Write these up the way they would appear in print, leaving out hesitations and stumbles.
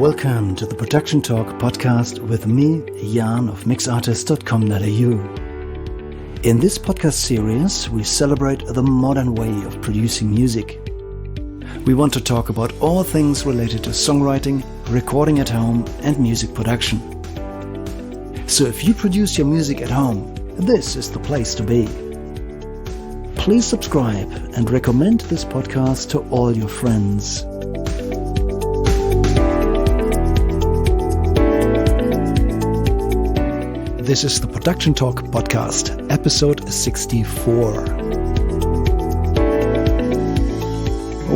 Welcome to the Production Talk podcast with me, Jan of mixartist.com.au. In this podcast series, we celebrate the modern way of producing music. We want to talk about all things related to songwriting, recording at home, and music production. So if you produce your music at home, this is the place to be. Please subscribe and recommend this podcast to all your friends. This is the Production Talk podcast, episode 64.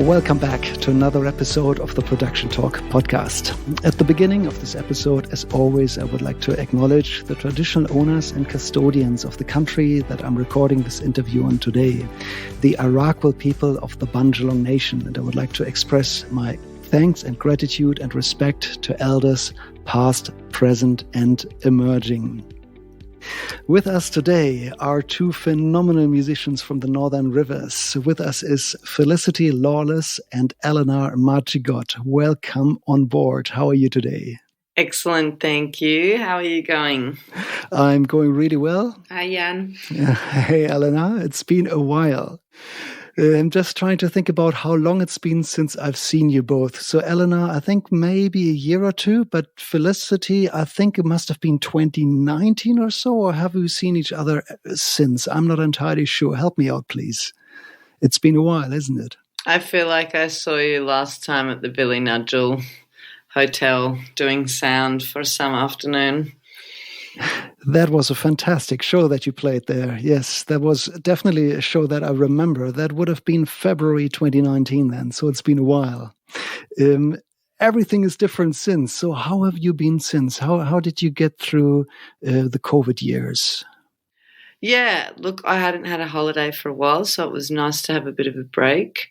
Welcome back to another episode of the Production Talk podcast. At the beginning of this episode, as always, I would like to acknowledge the traditional owners and custodians of the country that I'm recording this interview on today, the Arakwal people of the Bundjalung Nation, and I would like to express my thanks and gratitude and respect to elders past, present, and emerging. With us today are two phenomenal musicians from the Northern Rivers. With us is Felicity, LAWLESS, and ELENA, MARCIGOT. Welcome on board. How are you today? Excellent, thank you. How are you going? I'm going really well. Hi, Jan. Hey, ELENA. It's been a while. I'm just trying to think about how long it's been since I've seen you both. So, ELENA, I think maybe a year or two, but Felicity, I think it must have been 2019 or so, or have we seen each other since? I'm not entirely sure. Help me out, please. It's been a while, isn't it? I feel like I saw you last time at the Billy Nudgel Hotel doing sound for some afternoon. That was a fantastic show that you played there. Yes, that was definitely a show that I remember. That would have been February 2019 then, so it's been a while. Everything is different since. So how have you been since? How did you get through the COVID years? Yeah, look, I hadn't had a holiday for a while, so it was nice to have a bit of a break.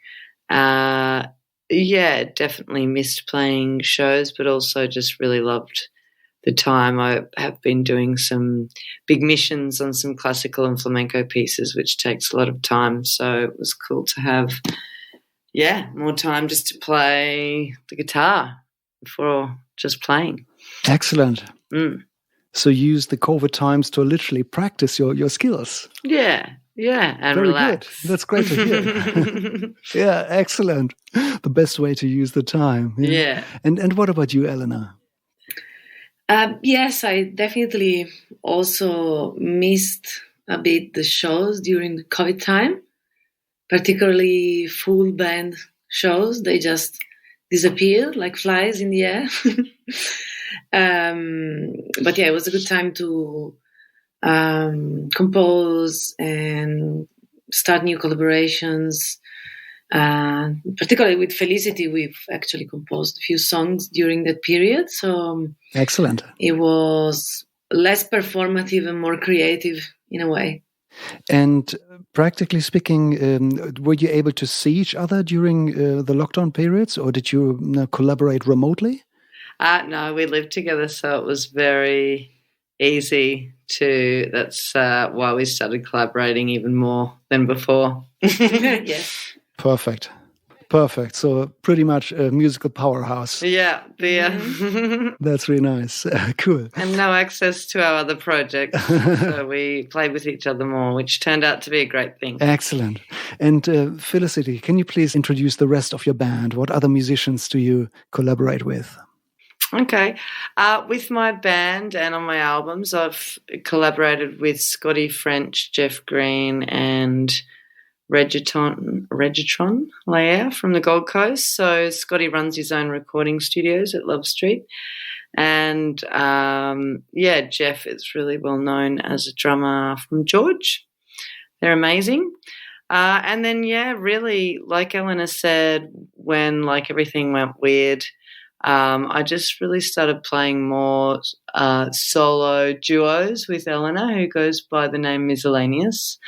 Definitely missed playing shows, but also just really loved the time. I have been doing some big missions on some classical and flamenco pieces, which takes a lot of time. So it was cool to have, more time just to play the guitar before just playing. Excellent. So use the COVID times to literally practice your skills. Yeah, and very relax. Good. That's great to hear. Yeah, excellent. The best way to use the time. Yeah. And what about you, ELENA? Yes, I definitely also missed a bit the shows during the COVID time, particularly full band shows. They just disappeared like flies in the air. But yeah, it was a good time to compose and start new collaborations. Particularly with Felicity, we've actually composed a few songs during that period. So excellent. It was less performative and more creative in a way. And practically speaking, were you able to see each other during the lockdown periods, or did you collaborate remotely? No, we lived together, so it was very easy to. That's why we started collaborating even more than before. Yes. Perfect. So pretty much a musical powerhouse. Yeah. That's really nice. Cool. And no access to our other projects. So we played with each other more, which turned out to be a great thing. Excellent. And Felicity, can you please introduce the rest of your band? What other musicians do you collaborate with? Okay. With my band and on my albums, I've collaborated with Scotty French, Jeff Green, and Regitron Layer from the Gold Coast. So Scotty runs his own recording studios at Love Street. And, Jeff is really well known as a drummer from George. They're amazing. And then, really, like Elena said, when, everything went weird, I just really started playing more solo duos with Elena, who goes by the name MsEleneous.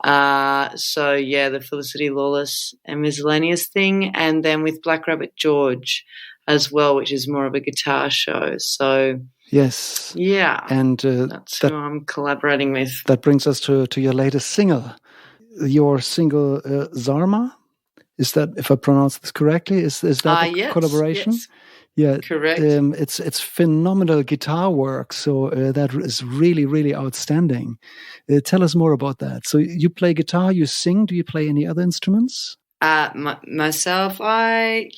The Felicity, LAWLESS, and MsEleneous thing, and then with Black Rabbit George as well, which is more of a guitar show. So yes, yeah, and that's who I'm collaborating with. That brings us to your latest single, your single Zarma. Is that, if I pronounce this correctly, is that a yes, collaboration? Yes. Yeah, correct. It's phenomenal guitar work. So that is really, really outstanding. Tell us more about that. So you play guitar, you sing. Do you play any other instruments? Myself, I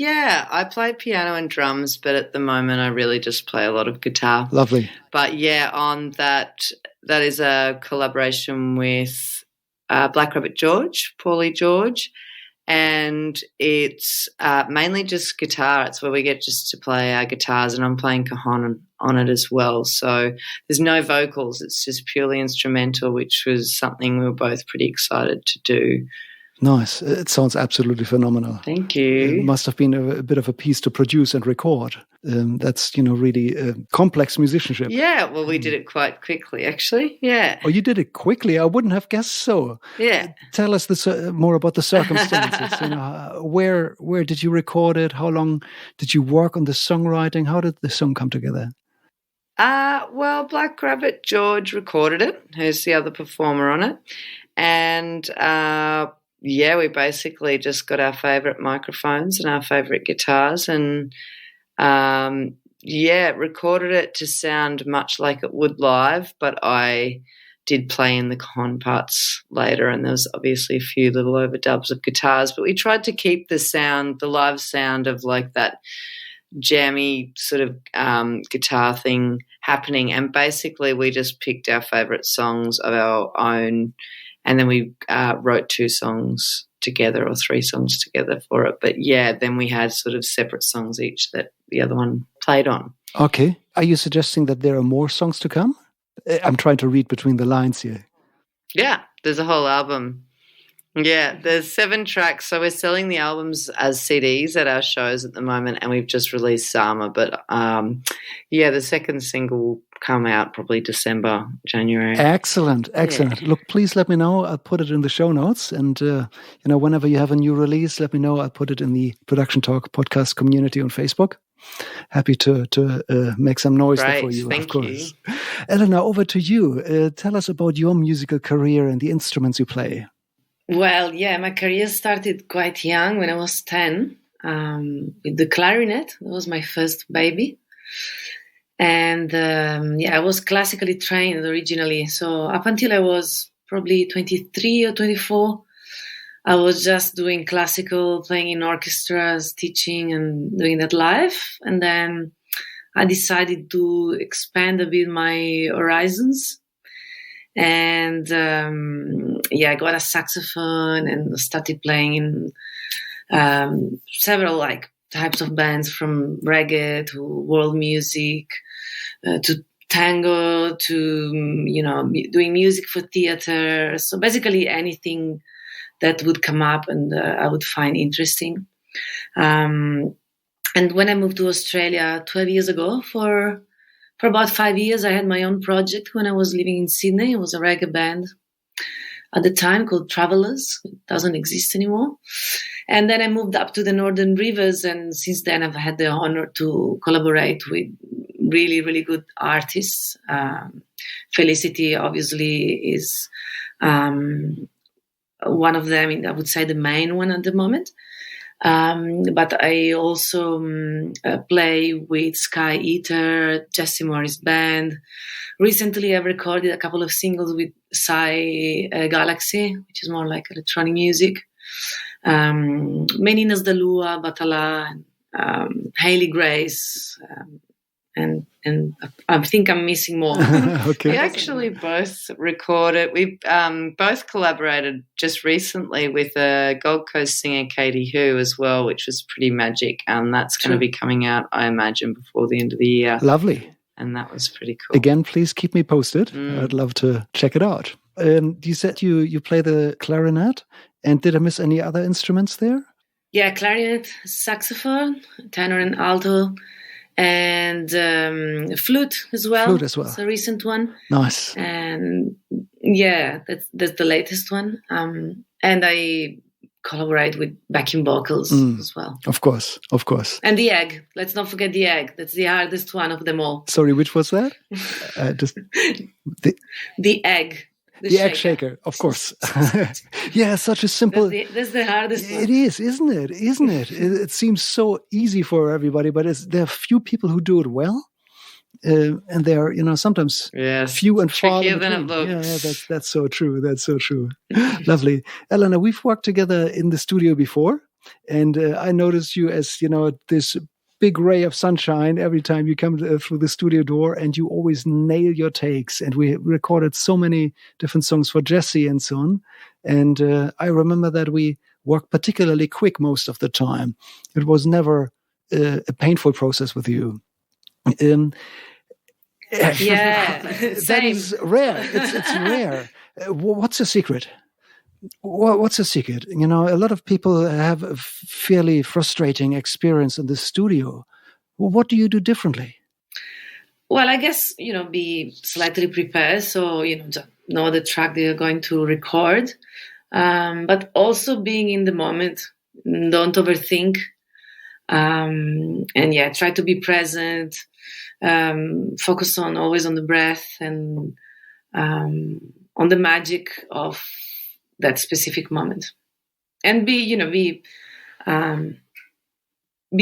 play piano and drums, but at the moment I really just play a lot of guitar. Lovely. But yeah, on that is a collaboration with Black Rabbit George, Paulie George, and it's mainly just guitar. It's where we get just to play our guitars, and I'm playing cajon on it as well. So there's no vocals. It's just purely instrumental, which was something we were both pretty excited to do. Nice. It sounds absolutely phenomenal. Thank you. It must have been a bit of a piece to produce and record. That's, really complex musicianship. Yeah, well, we did it quite quickly, actually. Yeah. Oh, you did it quickly? I wouldn't have guessed so. Yeah. Tell us more about the circumstances. Where did you record it? How long did you work on the songwriting? How did the song come together? Well, Black Rabbit George recorded it, who's the other performer on it. And we basically just got our favourite microphones and our favourite guitars and, recorded it to sound much like it would live, but I did play in the cajon parts later, and there was obviously a few little overdubs of guitars, but we tried to keep the live sound of like that jammy sort of guitar thing happening, and basically we just picked our favourite songs of our own, and then we wrote 2 songs together or 3 songs together for it. But yeah, then we had sort of separate songs each that the other one played on. Okay. Are you suggesting that there are more songs to come? I'm trying to read between the lines here. Yeah, there's a whole album. Yeah, there's 7 tracks. So we're selling the albums as CDs at our shows at the moment, and we've just released Sama. But the second single will come out probably December, January. Excellent. Yeah. Look, please let me know. I'll put it in the show notes. And, whenever you have a new release, let me know. I'll put it in the Production Talk podcast community on Facebook. Happy to make some noise there for you, of course. You. Elena, over to you. Tell us about your musical career and the instruments you play. Well, yeah, my career started quite young when I was 10 with the clarinet. That was my first baby. And I was classically trained originally. So up until I was probably 23 or 24, I was just doing classical, playing in orchestras, teaching and doing that live. And then I decided to expand a bit my horizons. And I got a saxophone and started playing in several types of bands, from reggae to world music to tango to doing music for theater. So basically anything that would come up and I would find interesting. And when I moved to Australia 12 years ago, for about 5 years, I had my own project when I was living in Sydney. It was a reggae band at the time called Travellers. It doesn't exist anymore. And then I moved up to the Northern Rivers, and since then I've had the honor to collaborate with really, really good artists. Felicity, obviously, is one of them, I would say the main one at the moment. But I also play with Sky Eater, Jesse Morris Band. Recently, I've recorded a couple of singles with Psy Galaxy, which is more like electronic music. Meninas da Lua, Batala, Hayley Grace, and I think I'm missing more. Okay. We actually both recorded. We both collaborated just recently with a Gold Coast singer, Katie Hu, as well, which was pretty magic. That's going to be coming out, I imagine, before the end of the year. Lovely. And that was pretty cool. Again, please keep me posted. I'd love to check it out. You said you play the clarinet, and did I miss any other instruments there? Yeah, clarinet, saxophone, tenor and alto, and flute as well. Flute as well. It's a recent one. Nice. And yeah, that's the latest one. And I collaborate with backing vocals as well. Of course. And the egg. Let's not forget the egg. That's the hardest one of them all. Sorry, which was that? The egg. The egg shaker, of course. Yeah, such a simple. That's the hardest one. It is, isn't it? Isn't it? It seems so easy for everybody, but there are few people who do it well. And they're, sometimes few and far trickier than it looks. Yeah, that's so true. That's so true. Lovely. Elena, we've worked together in the studio before, and I noticed you as, this big ray of sunshine every time you come through the studio door, and you always nail your takes. And we recorded so many different songs for Jesse and so on. And I remember that we worked particularly quick most of the time. It was never a painful process with you. Yeah, that is rare. It's rare. What's the secret? What's the secret? A lot of people have a fairly frustrating experience in the studio. What do you do differently? Well, I guess, be slightly prepared. So, know the track that you're going to record. But also being in the moment. Don't overthink. Try to be present. Focus always on the breath and on the magic of that specific moment, and be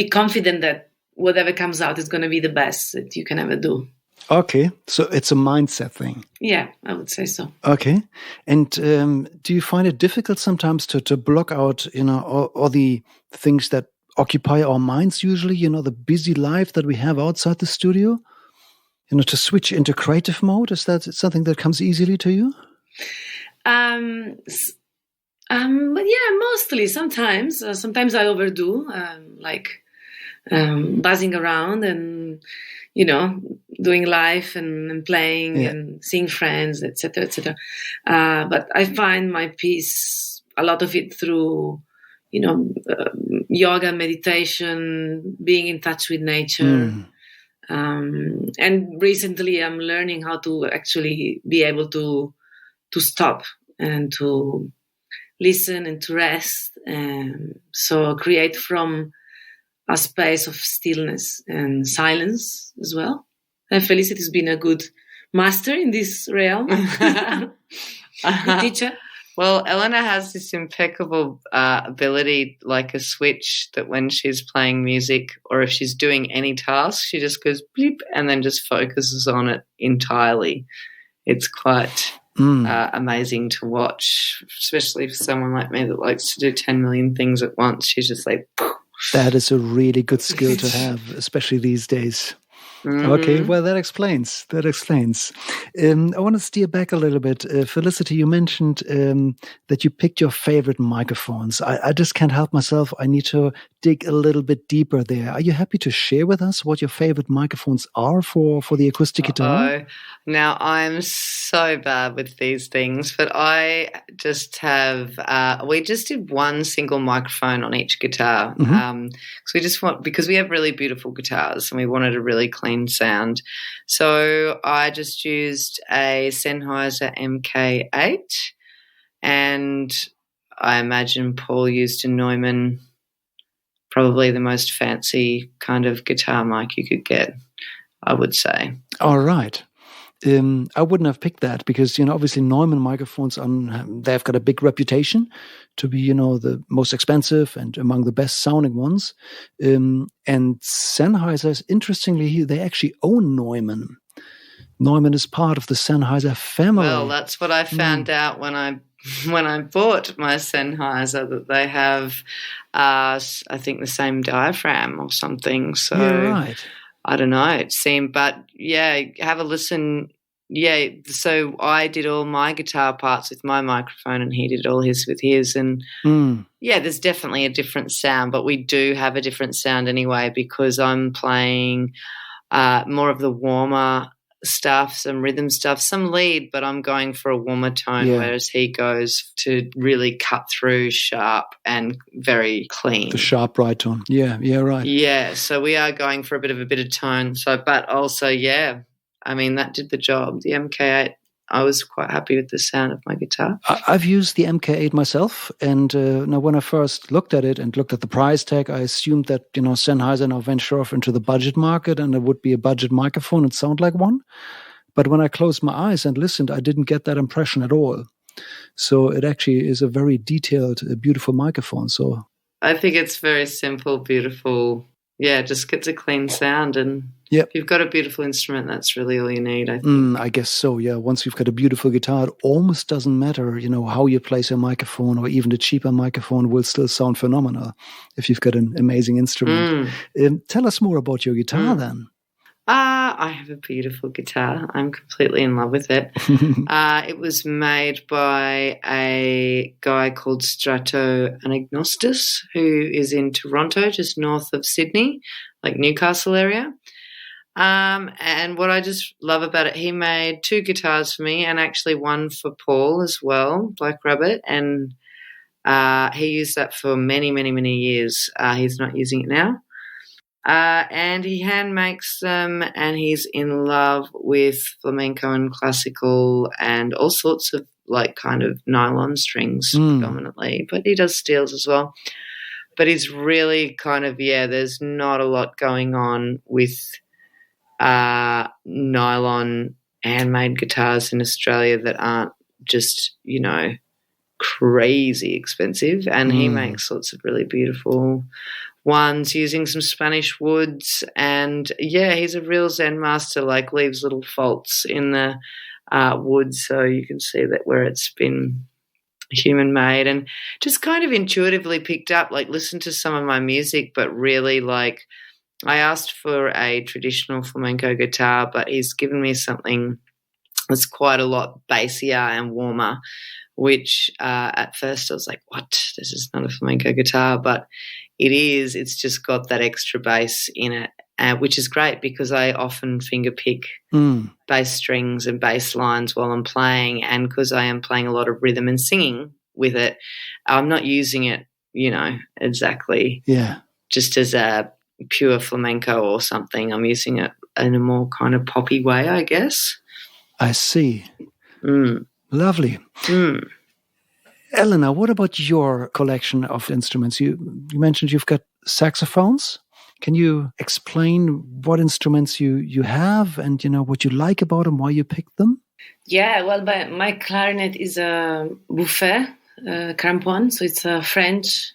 confident that whatever comes out is going to be the best that you can ever do. Okay, so it's a mindset thing. Yeah, I would say so. Okay, and do you find it difficult sometimes to block out, all the things that occupy our minds usually, the busy life that we have outside the studio, to switch into creative mode? Is that something that comes easily to you? But yeah, mostly. Sometimes I overdo, buzzing around and, doing live and playing and seeing friends, etc., etc. But I find my peace, a lot of it through, yoga, meditation, being in touch with nature. And recently I'm learning how to actually be able to stop and to listen and to rest. And so create from a space of stillness and silence as well. And Felicity has been a good master in this realm. Good teacher. Well, Elena has this impeccable ability, like a switch, that when she's playing music or if she's doing any task, she just goes bleep and then just focuses on it entirely. It's quite amazing to watch, especially for someone like me that likes to do 10 million things at once. She's just like... That is a really good skill to have, especially these days. Mm-hmm. Okay, well, that explains. I want to steer back a little bit. Felicity, you mentioned that you picked your favorite microphones. I just can't help myself. I need to dig a little bit deeper there. Are you happy to share with us what your favorite microphones are for the acoustic guitar? Now, I'm so bad with these things, but I just have, we just did one single microphone on each guitar. Mm-hmm. So because we have really beautiful guitars and we wanted a really clean sound. So I just used a Sennheiser MK8, and I imagine Paul used a Neumann, probably the most fancy kind of guitar mic you could get, I would say. All right. I wouldn't have picked that because, obviously Neumann microphones, they've got a big reputation to be, the most expensive and among the best sounding ones. And Sennheiser, interestingly, they actually own Neumann. Neumann is part of the Sennheiser family. Well, that's what I found out when I bought my Sennheiser, that they have, I think, the same diaphragm or something. So yeah, right. I don't know. It seemed, but yeah, have a listen. Yeah, so I did all my guitar parts with my microphone and he did all his with his. And yeah, there's definitely a different sound, but we do have a different sound anyway because I'm playing more of the warmer stuff, some rhythm stuff, some lead, but I'm going for a warmer tone, whereas he goes to really cut through, sharp and very clean. The sharp right tone. Yeah, right. Yeah, so we are going for a bit of tone. So, but also, yeah, I mean, that did the job. The MK8, I was quite happy with the sound of my guitar. I've used the MK8 myself, and now when I first looked at it and looked at the price tag, I assumed that, Sennheiser now venture off into the budget market and it would be a budget microphone and sound like one. But when I closed my eyes and listened, I didn't get that impression at all. So it actually is a very detailed, beautiful microphone. So I think it's very simple, beautiful. Yeah, just gets a clean sound. And Yep. if you've got a beautiful instrument, that's really all you need, I think. I guess so, yeah. Once you've got a beautiful guitar, it almost doesn't matter, how you place your microphone, or even the cheaper microphone will still sound phenomenal if you've got an amazing instrument. Tell us more about your guitar then. I have a beautiful guitar. I'm completely in love with it. It was made by a guy called Strato Anagnostis, who is in Toronto, just north of Sydney, like Newcastle area. And what I just love about it, he made 2 guitars for me and actually one for Paul as well, Black Rabbit. And he used that for many, many, many years. He's not using it now. And he hand makes them, and he's in love with flamenco and classical and all sorts of like kind of nylon strings predominantly, but he does steels as well. But he's really kind of, there's not a lot going on with nylon handmade guitars in Australia that aren't just, crazy expensive. And he makes sorts of really beautiful ones using some Spanish woods. And, he's a real Zen master, like leaves little faults in the wood so you can see that where it's been human made, and just kind of intuitively picked up, like listened to some of my music, but really like I asked for a traditional flamenco guitar, but he's given me something that's quite a lot bassier and warmer, which at first I was like, what? This is not a flamenco guitar, but it is. It's just got that extra bass in it, which is great because I often finger pick bass strings and bass lines while I'm playing, and because I am playing a lot of rhythm and singing with it, I'm not using it, exactly just as a pure flamenco or something. I'm using it in a more kind of poppy way, I guess. I see. Lovely. Elena, what about your collection of instruments? You mentioned you've got saxophones. Can you explain what instruments you have and, what you like about them, why you picked them? Yeah, well, my clarinet is a Buffet Crampon, so it's a French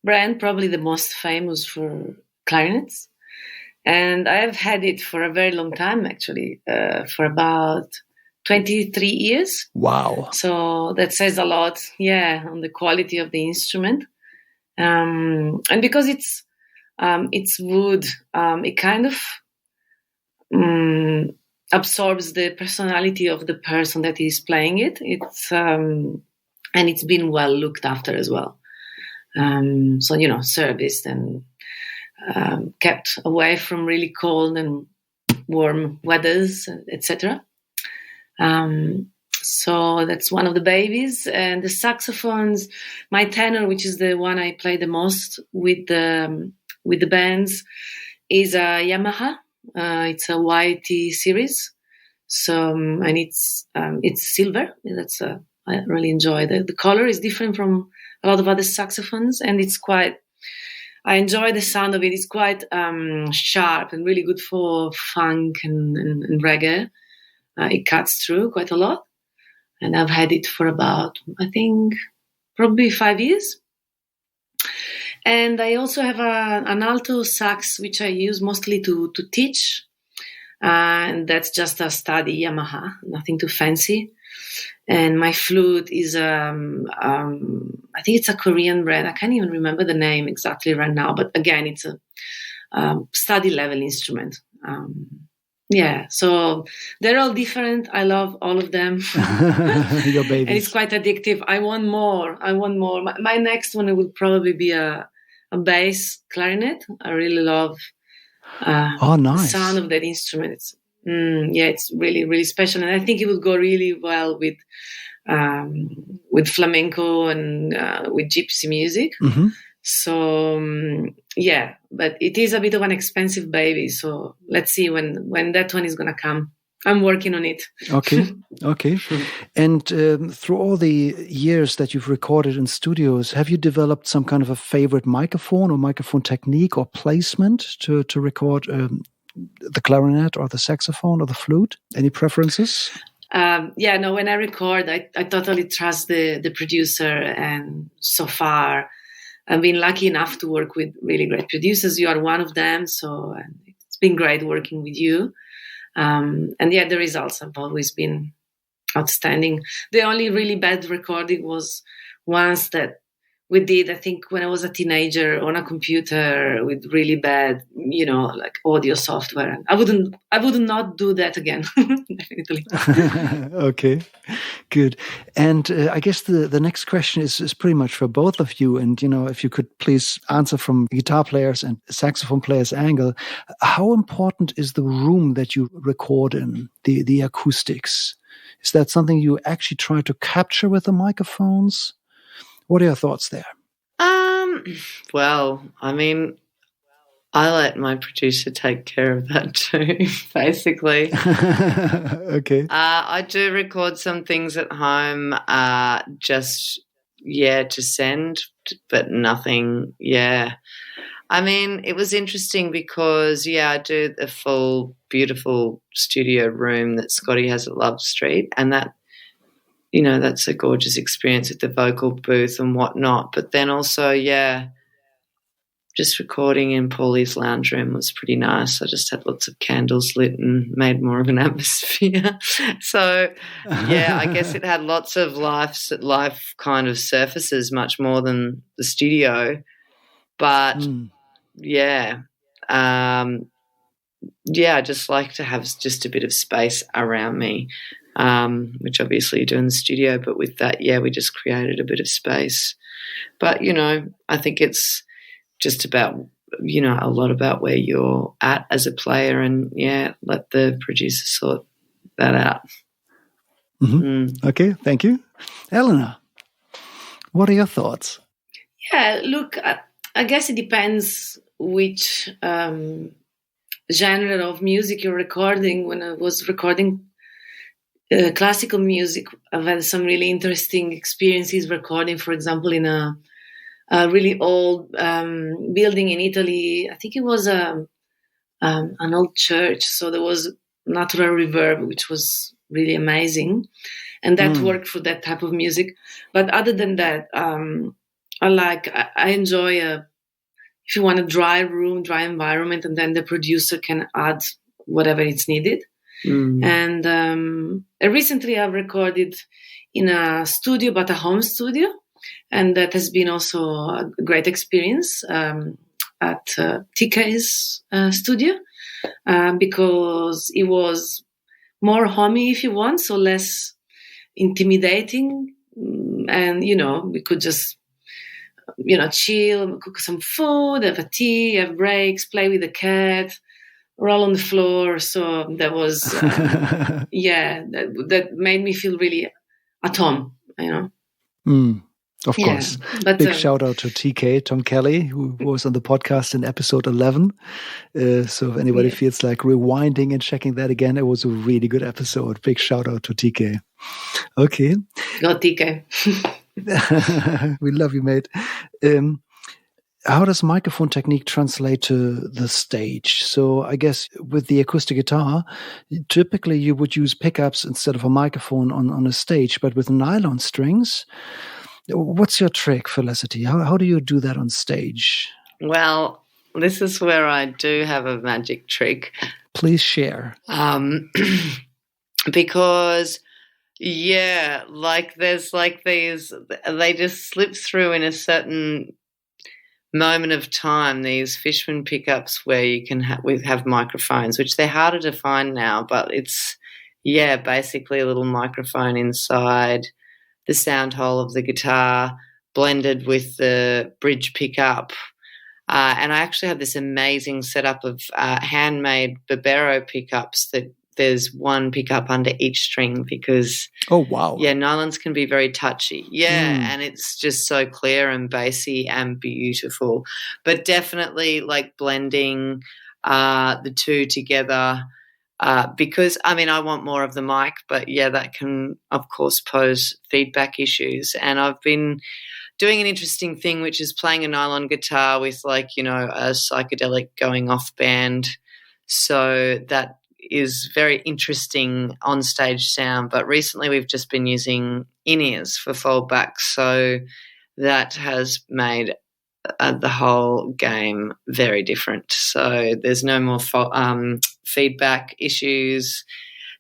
brand, probably the most famous for clarinets. And I've had it for a very long time, actually, for about 23 years. Wow. So that says a lot, on the quality of the instrument. And because it's wood, it kind of absorbs the personality of the person that is playing it. It's and it's been well looked after as well. So serviced and kept away from really cold and warm weathers, etc. So that's one of the babies. And the saxophones, my tenor, which is the one I play the most with the bands, is a Yamaha. It's a YT series. So and it's silver. That's I really enjoy the color is different from a lot of other saxophones, and it's quite. I enjoy the sound of it. It's quite sharp and really good for funk and reggae. It cuts through quite a lot. And I've had it for about, I think, probably 5 years. And I also have an alto sax, which I use mostly to teach. And that's just a steady Yamaha, nothing too fancy. And my flute is, I think it's a Korean brand. I can't even remember the name exactly right now. But again, it's a study level instrument. So they're all different. I love all of them. Your babies. And it's quite addictive. I want more. My next one will probably be a bass clarinet. I really love the sound of that instrument. It's really, really special. And I think it would go really well with flamenco and with gypsy music. Mm-hmm. So, but it is a bit of an expensive baby. So let's see when that one is going to come. I'm working on it. Okay. Sure. And through all the years that you've recorded in studios, have you developed some kind of a favorite microphone or microphone technique or placement to record the clarinet or the saxophone or the flute? Any preferences? When I record, I totally trust the producer, and so far I've been lucky enough to work with really great producers. You are one of them, so it's been great working with you. The results have always been outstanding. The only really bad recording was once that we did, I think, when I was a teenager on a computer with really bad, like audio software. I would not do that again, definitely. Okay, good. And I guess the next question is pretty much for both of you. And, if you could please answer from guitar players and saxophone players' angle, how important is the room that you record in, the acoustics? Is that something you actually try to capture with the microphones? What are your thoughts there? Well, I mean, I let my producer take care of that too, basically. Okay. I do record some things at home, to send, but nothing, I mean, it was interesting because, I do the full beautiful studio room that Scotty has at Love Street, and that, that's a gorgeous experience with the vocal booth and whatnot. But then also, just recording in Paulie's lounge room was pretty nice. I just had lots of candles lit and made more of an atmosphere. So, I guess it had lots of life kind of surfaces, much more than the studio. But, I just like to have just a bit of space around me. Which obviously you do in the studio, but with that, we just created a bit of space. But, I think it's just about, a lot about where you're at as a player, and, let the producer sort that out. Mm-hmm. Okay, thank you. Elena, what are your thoughts? Yeah, look, I guess it depends which genre of music you're recording. When I was recording classical music, I've had some really interesting experiences recording, for example, in a really old building in Italy. I think it was an old church, so there was natural reverb, which was really amazing, and that worked for that type of music. But other than that, I enjoy if you want a dry room, dry environment, and then the producer can add whatever it's needed. And recently I've recorded in a studio, but a home studio, and that has been also a great experience at TK's studio, because it was more homey, if you want, so less intimidating, and we could just chill, cook some food, have a tea, have breaks, play with the cat, roll on the floor. So that was, that made me feel really at home, Of course. But, big shout out to TK, Tom Kelly, who was on the podcast in episode 11. So if anybody feels like rewinding and checking that again, it was a really good episode. Big shout out to TK. Okay. Go TK. We love you, mate. How does microphone technique translate to the stage? So I guess with the acoustic guitar, typically you would use pickups instead of a microphone on a stage, but with nylon strings, what's your trick, Felicity? How do you do that on stage? Well, this is where I do have a magic trick. Please share. Because there's these, they just slip through in a certain moment of time, these Fishman pickups where you can have microphones, which they're harder to find now, but it's, basically a little microphone inside the sound hole of the guitar blended with the bridge pickup. And I actually have this amazing setup of handmade Barbero pickups that there's one pickup under each string because nylons can be very touchy. And it's just so clear and bassy and beautiful. But definitely like blending the two together because, I mean, I want more of the mic, but that can, of course, pose feedback issues. And I've been doing an interesting thing, which is playing a nylon guitar with a psychedelic going off band So that is very interesting on-stage sound. But recently we've just been using in-ears for foldbacks, so that has made the whole game very different. So there's no more feedback issues.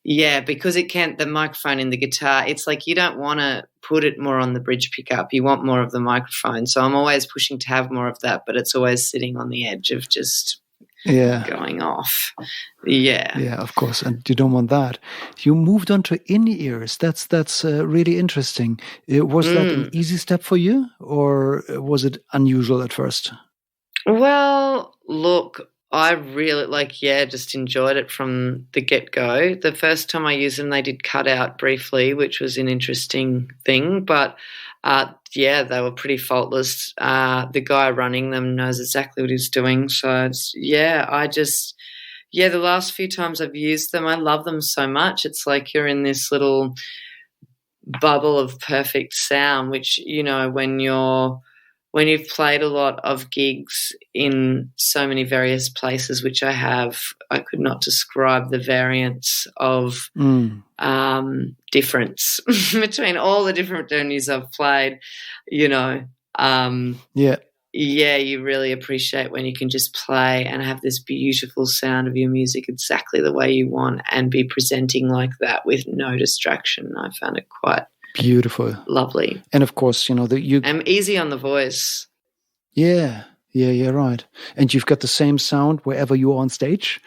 Yeah, because the microphone in the guitar, it's like you don't want to put it more on the bridge pickup. You want more of the microphone. So I'm always pushing to have more of that, but it's always sitting on the edge of just going off. Yeah. Yeah, of course. And you don't want that. You moved on to in-ears. That's really interesting. Was that an easy step for you, or was it unusual at first? Well, look, I really just enjoyed it from the get-go. The first time I used them, they did cut out briefly, which was an interesting thing. But, they were pretty faultless. The guy running them knows exactly what he's doing. So, the last few times I've used them, I love them so much. It's like you're in this little bubble of perfect sound, which, when you've played a lot of gigs in so many various places, which I have, I could not describe the variance of difference between all the different venues I've played, you really appreciate when you can just play and have this beautiful sound of your music exactly the way you want and be presenting like that with no distraction. I found it quite beautiful, lovely, and of course, I'm easy on the voice. Yeah, right. And you've got the same sound wherever you are on stage.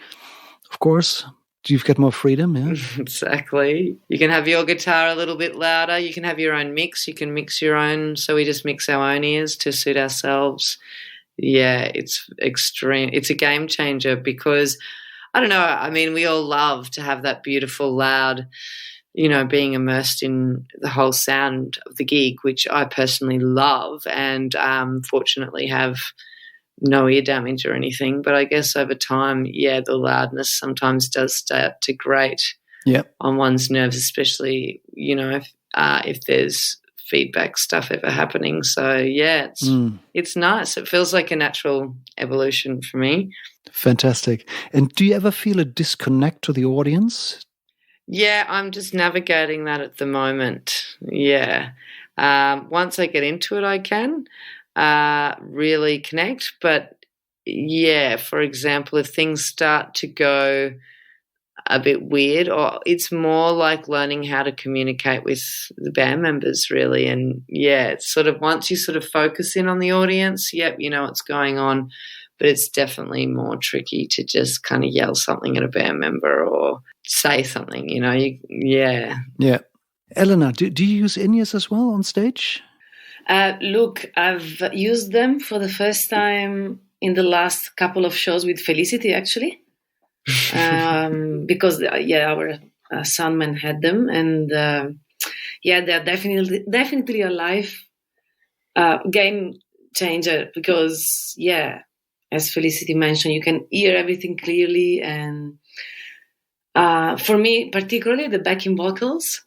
Of course, you've got more freedom. Yeah, exactly. You can have your guitar a little bit louder. You can have your own mix. You can mix your own. So we just mix our own ears to suit ourselves. Yeah, it's extreme. It's a game changer because I don't know. I mean, we all love to have that beautiful, loud, being immersed in the whole sound of the gig, which I personally love and fortunately have no ear damage or anything. But I guess over time, the loudness sometimes does start to grate on one's nerves, especially, if there's feedback stuff ever happening. So, it's nice. It feels like a natural evolution for me. Fantastic. And do you ever feel a disconnect to the audience? Yeah, I'm just navigating that at the moment. Yeah. Once I get into it, I can really connect. But, for example, if things start to go a bit weird, or it's more like learning how to communicate with the band members, really. And, it's sort of once you sort of focus in on the audience, you know what's going on. But it's definitely more tricky to just kind of yell something at a band member or say something, Yeah. Elena, do you use in-ears as well on stage? Look, I've used them for the first time in the last couple of shows with Felicity, actually, because, our soundman had them. And, they're definitely a life game changer because, as Felicity mentioned, you can hear everything clearly. And for me, particularly the backing vocals,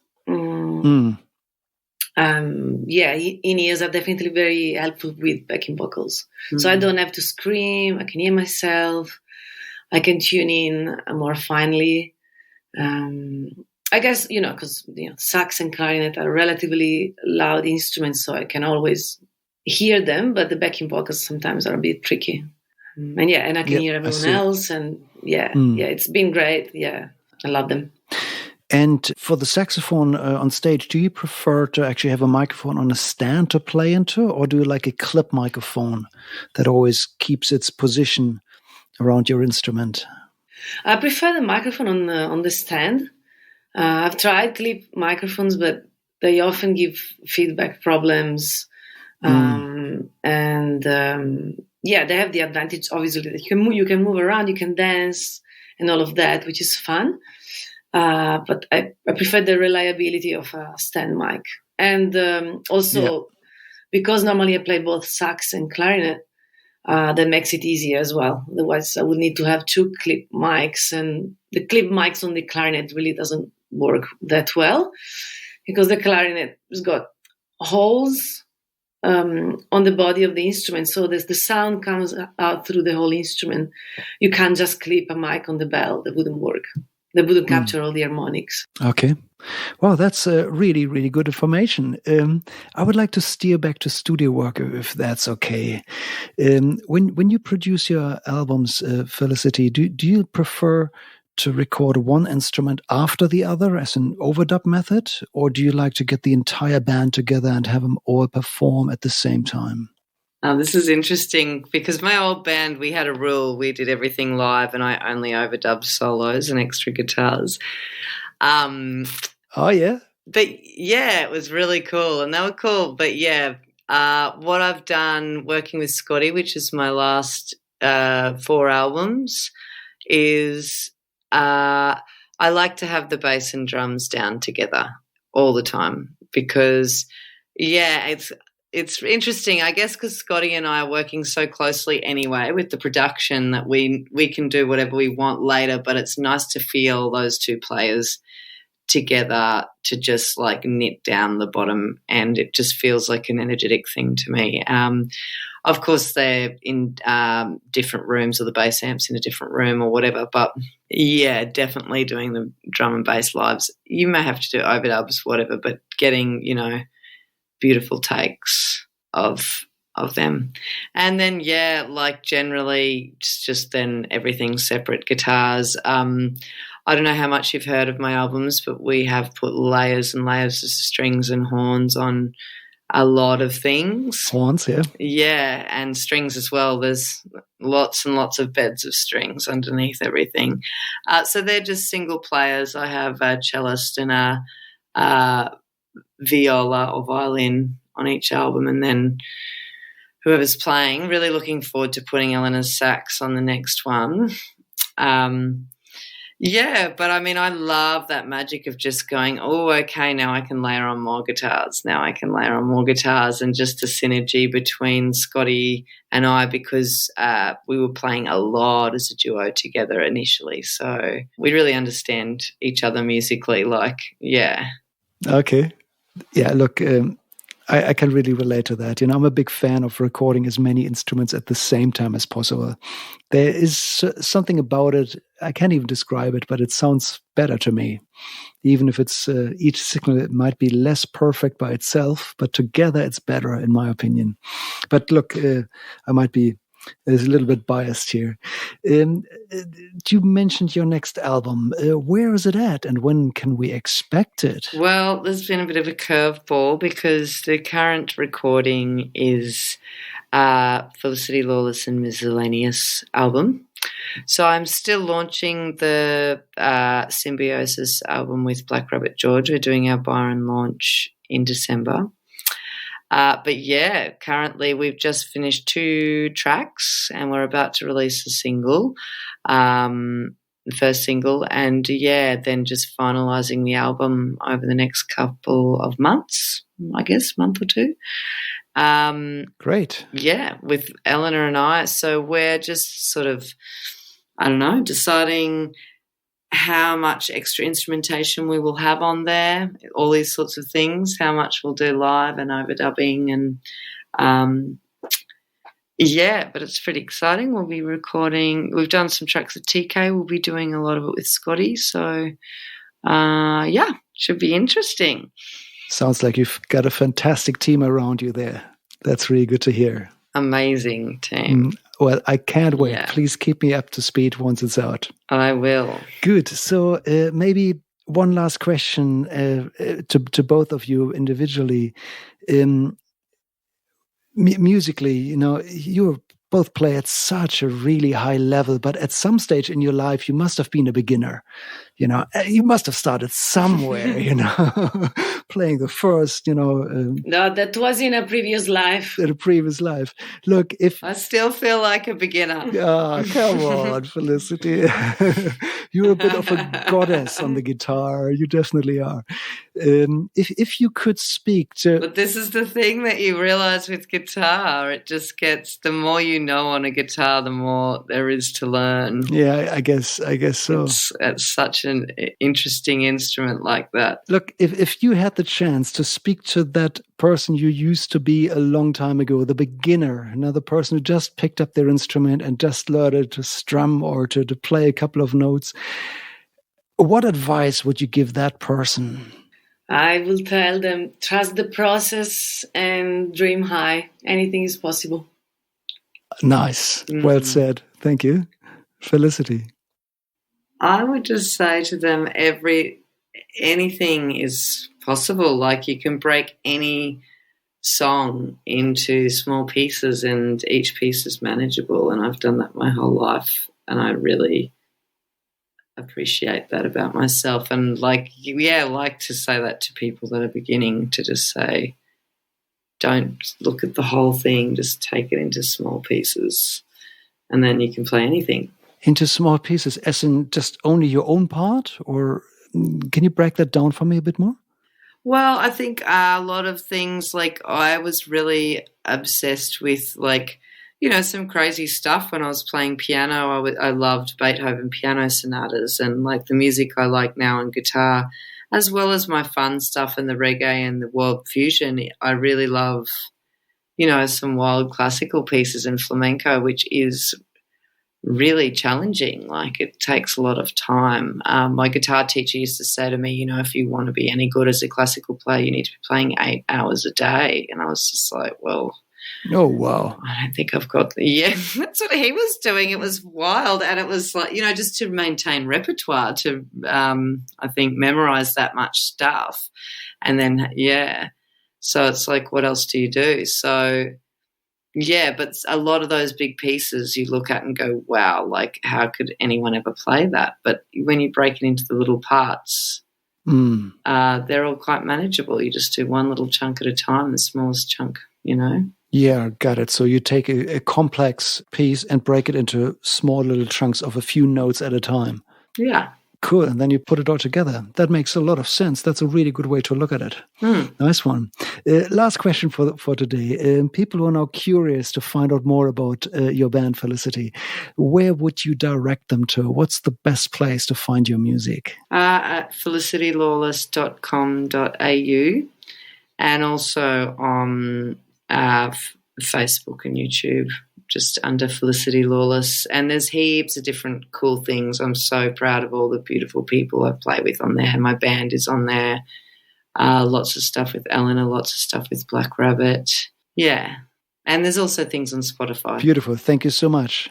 in-ears are definitely very helpful with backing vocals. So I don't have to scream. I can hear myself. I can tune in more finely. I guess, because sax and clarinet are relatively loud instruments, so I can always hear them, but the backing vocals sometimes are a bit tricky. And I can hear everyone else. And it's been great. Yeah, I love them. And for the saxophone on stage, do you prefer to actually have a microphone on a stand to play into, or do you like a clip microphone that always keeps its position around your instrument? I prefer the microphone on the stand. I've tried clip microphones, but they often give feedback problems. They have the advantage, obviously, that you can move around, you can dance, and all of that, which is fun. But I prefer the reliability of a stand mic. And because normally I play both sax and clarinet, that makes it easier as well. Otherwise, I would need to have two clip mics, and the clip mics on the clarinet really doesn't work that well because the clarinet has got holes on the body of the instrument, so that the sound comes out through the whole instrument. You can't just clip a mic on the bell; that wouldn't work. That wouldn't capture all the harmonics. Okay. Well, that's really, really good information. I would like to steer back to studio work, if that's okay. When you produce your albums, Felicity, do you prefer to record one instrument after the other as an overdub method, or do you like to get the entire band together and have them all perform at the same time? This is interesting because my old band, we had a rule. We did everything live and I only overdubbed solos and extra guitars. Oh, yeah? But, yeah, it was really cool and they were cool. But, yeah, what I've done working with Scotty, which is my last 4 albums, is I like to have the bass and drums down together all the time because, yeah, it's interesting, I guess, because Scotty and I are working so closely anyway with the production that we can do whatever we want later, but it's nice to feel those two players together to just like knit down the bottom, and it just feels like an energetic thing to me. Of course, they're in different rooms or the bass amp's in a different room or whatever, but, yeah, definitely doing the drum and bass lives. You may have to do overdubs, whatever, but getting, beautiful takes of them. And then, yeah, like generally just then everything's separate. Guitars. I don't know how much you've heard of my albums, but we have put layers and layers of strings and horns on a lot of things. Horns, yeah. Yeah, and strings as well. There's lots and lots of beds of strings underneath everything. So they're just single players. I have a cellist and a viola or violin on each album, and then whoever's playing. Really looking forward to putting Elena's sax on the next one. Yeah, but I mean, I love that magic of just going, oh, okay, now I can layer on more guitars. Now I can layer on more guitars, and just the synergy between Scotty and I, because we were playing a lot as a duo together initially. So we really understand each other musically, yeah. Okay. Yeah, look, I can really relate to that. I'm a big fan of recording as many instruments at the same time as possible. There is something about it, I can't even describe it, but it sounds better to me. Even if it's each signal, it might be less perfect by itself, but together it's better, in my opinion. But look, I might be a little bit biased here. You mentioned your next album. Where is it at, and when can we expect it? Well, there's been a bit of a curveball because the current recording is Felicity, LAWLESS and MsEleneous album. So I'm still launching the Symbiosis album with Black Rabbit George. We're doing our Byron launch in December. But yeah, currently we've just finished 2 tracks and we're about to release a single, the first single, and yeah, then just finalising the album over the next couple of months, I guess, month or 2. Great. Yeah, with ELENA and I. So we're just sort of, I don't know, deciding how much extra instrumentation we will have on there, all these sorts of things, how much we'll do live and overdubbing, and yeah, but it's pretty exciting. We'll be recording, we've done some tracks with TK, we'll be doing a lot of it with Scotty, so yeah, should be interesting. Sounds like you've got a fantastic team around you there. That's really good to hear. Amazing team. Well, I can't wait. Yeah. Please keep me up to speed once it's out. I will. Good. So maybe one last question to both of you individually. Musically, you both play at such a really high level, but at some stage in your life, you must have been a beginner. You must have started somewhere, playing the first, No, that was in a previous life. In a previous life. Look, if I still feel like a beginner. Ah, come on, Felicity. You're a bit of a goddess on the guitar. You definitely are. If you could speak to... But this is the thing that you realize with guitar. It just gets, the more you know on a guitar, the more there is to learn. Yeah, I guess so. It's such an interesting instrument like that. Look, if you had the chance to speak to that person you used to be a long time ago, the beginner, the person who just picked up their instrument and just learned to strum or to play a couple of notes, what advice would you give that person? I will tell them, trust the process and dream high. Anything is possible. Nice. Well said. Thank you. Felicity. I would just say to them, anything is possible. Like, you can break any song into small pieces and each piece is manageable. And I've done that my whole life. And I really appreciate that about myself. And like to say that to people that are beginning, to just say, don't look at the whole thing, just take it into small pieces and then you can play anything. Into small pieces, as in just only your own part? Or can you break that down for me a bit more? Well, I think a lot of things, like I was really obsessed with some crazy stuff when I was playing piano. I loved Beethoven piano sonatas and like the music I like now on guitar, as well as my fun stuff and the reggae and the world fusion. I really love, some wild classical pieces and flamenco, which is really challenging. Like, it takes a lot of time. My guitar teacher used to say to me, if you want to be any good as a classical player, you need to be playing 8 hours a day. And I was just like, well, oh, wow. I don't think I've got that's what he was doing. It was wild. And it was like, just to maintain repertoire, to, I think, memorize that much stuff. And then, so it's like, what else do you do? So, but a lot of those big pieces you look at and go, wow, like, how could anyone ever play that? But when you break it into the little parts, they're all quite manageable. You just do one little chunk at a time, the smallest chunk, Yeah, got it. So you take a complex piece and break it into small little chunks of a few notes at a time. Yeah. Cool. And then you put it all together. That makes a lot of sense. That's a really good way to look at it. Nice one. Last question for today. People who are now curious to find out more about your band, Felicity, where would you direct them to? What's the best place to find your music? At felicitylawless.com.au and also on Facebook and YouTube, just under Felicity Lawless. And there's heaps of different cool things. I'm so proud of all the beautiful people I play with on there. My band is on there. Lots of stuff with ELENA, lots of stuff with Black Rabbit. Yeah. And there's also things on Spotify. Beautiful. Thank you so much.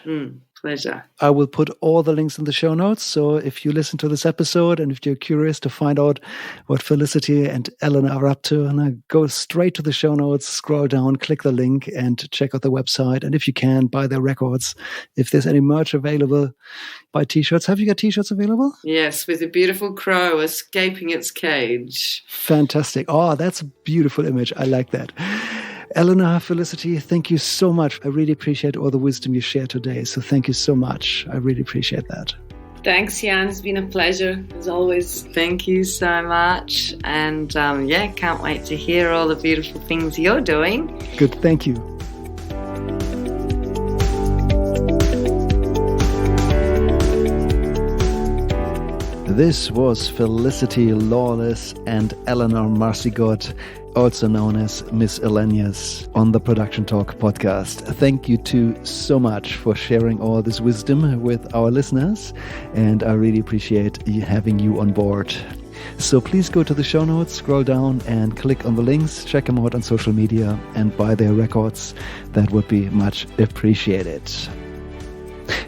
Pleasure. I will put all the links in the show notes. So if you listen to this episode and if you're curious to find out what Felicity and ELENA are up to, go straight to the show notes, scroll down, click the link and check out the website. And if you can, buy their records. If there's any merch available, buy t-shirts. Have you got t-shirts available? Yes, with a beautiful crow escaping its cage. Fantastic. Oh, that's a beautiful image. I like that. ELENA, Felicity, thank you so much. I really appreciate all the wisdom you shared today. So thank you so much. I really appreciate that. Thanks, Jan. It's been a pleasure, as always. Thank you so much. And can't wait to hear all the beautiful things you're doing. Good. Thank you. This was Felicity Lawless and ELENA MARCIGOT, also known as MsEleneous, on the Production Talk podcast. Thank you two so much for sharing all this wisdom with our listeners, and I really appreciate having you on board. So please go to the show notes, scroll down and click on the links, check them out on social media and buy their records. That would be much appreciated.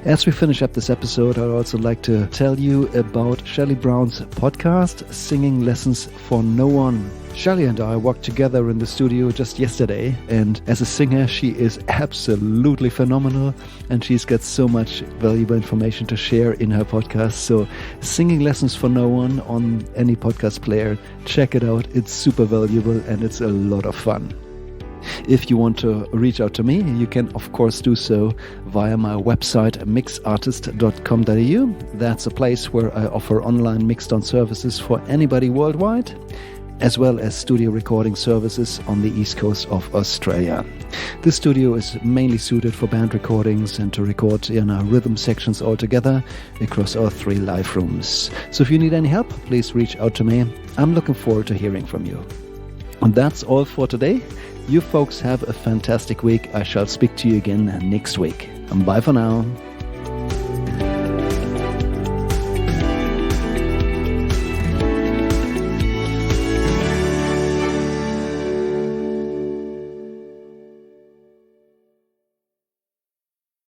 As we finish up this episode, I'd also like to tell you about Shelley Brown's podcast, Singing Lessons for No One. Shelley and I worked together in the studio just yesterday, and as a singer, she is absolutely phenomenal, and she's got so much valuable information to share in her podcast. So, Singing Lessons for No One on any podcast player, check it out. It's super valuable, and it's a lot of fun. If you want to reach out to me, you can of course do so via my website mixartist.com.au. That's a place where I offer online mixdown services for anybody worldwide. as well as studio recording services on the east coast of Australia. This studio is mainly suited for band recordings and to record in our rhythm sections all together across our 3 live rooms. So if you need any help, please reach out to me. I'm looking forward to hearing from you. And that's all for today. You folks have a fantastic week. I shall speak to you again next week. Bye for now.